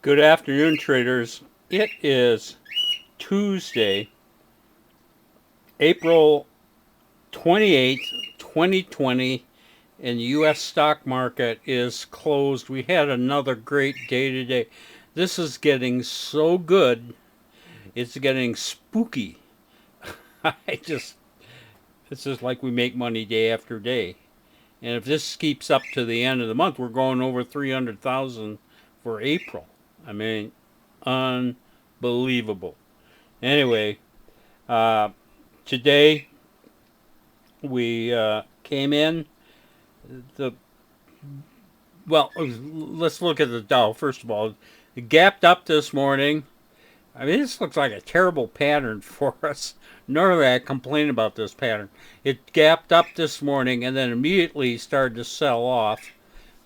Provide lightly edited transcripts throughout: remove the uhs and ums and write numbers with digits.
Good afternoon, traders. It is Tuesday, April 28th, 2020, and the U.S. stock market is closed. We had another great day today. This is getting so good, it's getting spooky. I just, it's just like we make money day after day. And if this keeps up to the end of the month, we're going over 300,000 for April. I mean, unbelievable. Anyway, uh, today we came in the well. Let's look at the Dow first of all. It gapped up this morning. I mean, this looks like a terrible pattern for us. Normally, I complain about this pattern. It gapped up this morning and then immediately started to sell off.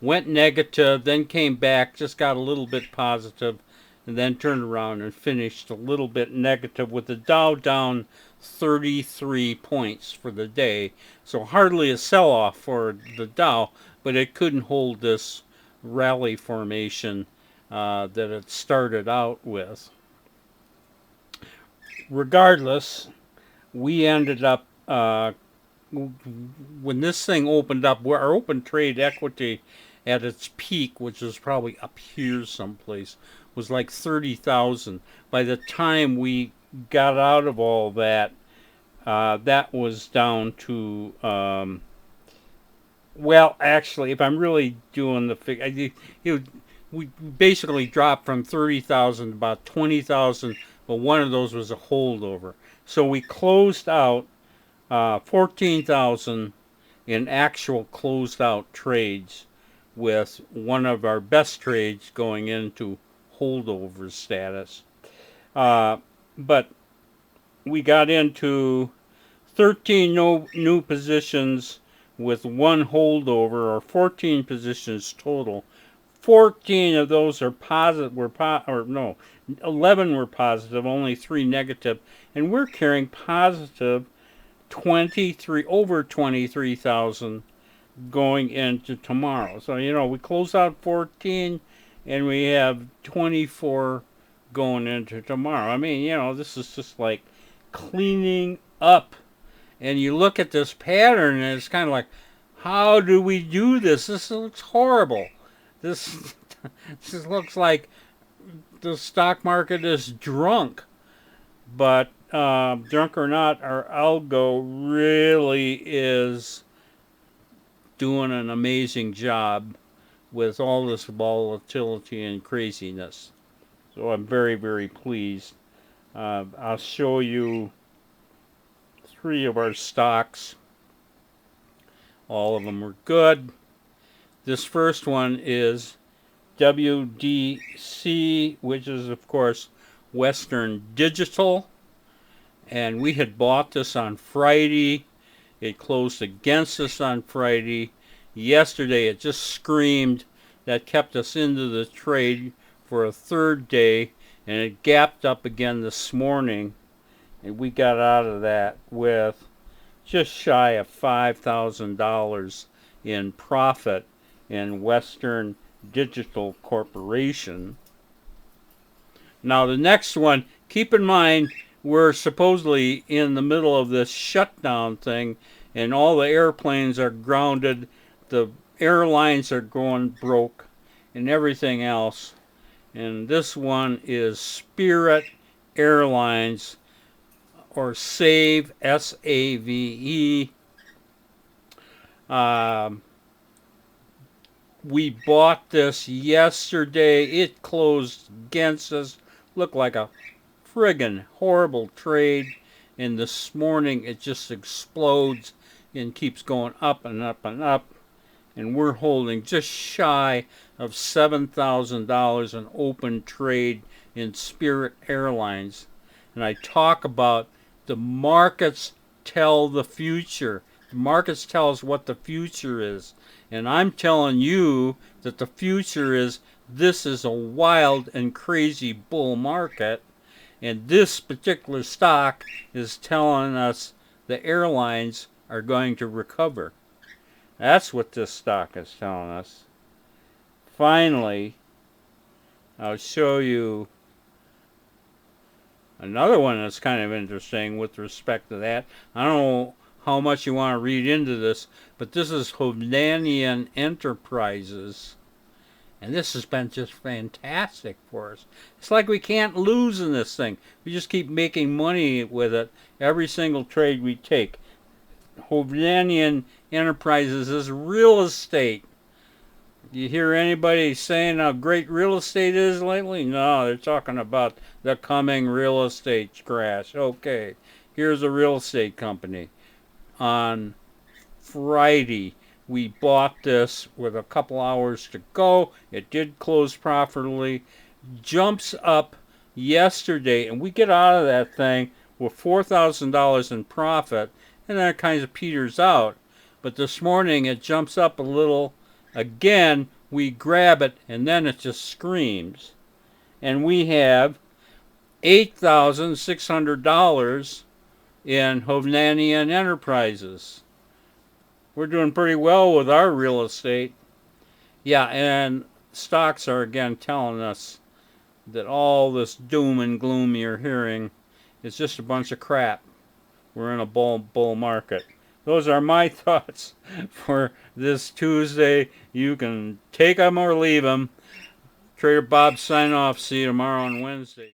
Went negative, then came back, just got a little bit positive, and then turned around and finished a little bit negative with the Dow down 33 points for the day. So hardly a sell off for the Dow, but it couldn't hold this rally formation that it started out with. Regardless, we ended up when this thing opened up, our open trade equity at its peak, which is probably up here someplace, was like 30,000. By the time we got out of all that, that was down to, well, actually, if I'm really doing the figure, we basically dropped from 30,000 to about 20,000, but one of those was a holdover. So we closed out 14,000 in actual closed out trades, with one of our best trades going into holdover status. But we got into 13 new positions with one holdover, or 14 positions total. 14 of those are positive, or no, 11 were positive, only 3 negative, and we're carrying positive 23,000 going into tomorrow. So, we close out 14 and we have 24 going into tomorrow. I mean, this is just like cleaning up. And you look at this pattern and it's kind of like, how do we do this? This looks horrible. This this looks like the stock market is drunk. But drunk or not, our algo really is doing an amazing job with all this volatility and craziness. So I'm very, very pleased. I'll show you 3 of our stocks. All of them were good. This first one is WDC, which is, of course, Western Digital. And we had bought this on Friday. It closed against us on Friday. Yesterday, it just screamed. That kept us into the trade for a third day, and it gapped up again this morning. And we got out of that with just shy of $5,000 in profit in Western Digital Corporation. Now, the next one, keep in mind, we're supposedly in the middle of this shutdown thing, and all the airplanes are grounded, the airlines are going broke, and everything else. And this one is Spirit Airlines, or SAVE, SAVE. We bought this yesterday. It closed against us. Looked like a friggin' horrible trade. And this morning it just explodes and keeps going up and up and up. And we're holding just shy of $7,000 in open trade in Spirit Airlines. And I talk about the markets tell the future. The markets tell us what the future is. And I'm telling you that the future is this is a wild and crazy bull market. And this particular stock is telling us the airlines are going to recover. That's what this stock is telling us. Finally, I'll show you another one that's kind of interesting with respect to that. I don't know how much you want to read into this, but this is Hovnanian Enterprises. And this has been just fantastic for us. It's like we can't lose in this thing. We just keep making money with it every single trade we take. Hovnanian Enterprises is real estate. You hear anybody saying how great real estate is lately? No, they're talking about the coming real estate crash. Okay, here's a real estate company. On Friday, we bought this with a couple hours to go. It did close profitably. Jumps up yesterday, and we get out of that thing with $4,000 in profit, and then it kind of peters out. But this morning, it jumps up a little. Again, we grab it, and then it just screams. And we have $8,600 in Hovnanian Enterprises. We're doing pretty well with our real estate. Yeah, and stocks are again telling us that all this doom and gloom you're hearing is just a bunch of crap. We're in a bull market. Those are my thoughts for this Tuesday. You can take them or leave them. Trader Bob sign off. See you tomorrow on Wednesday.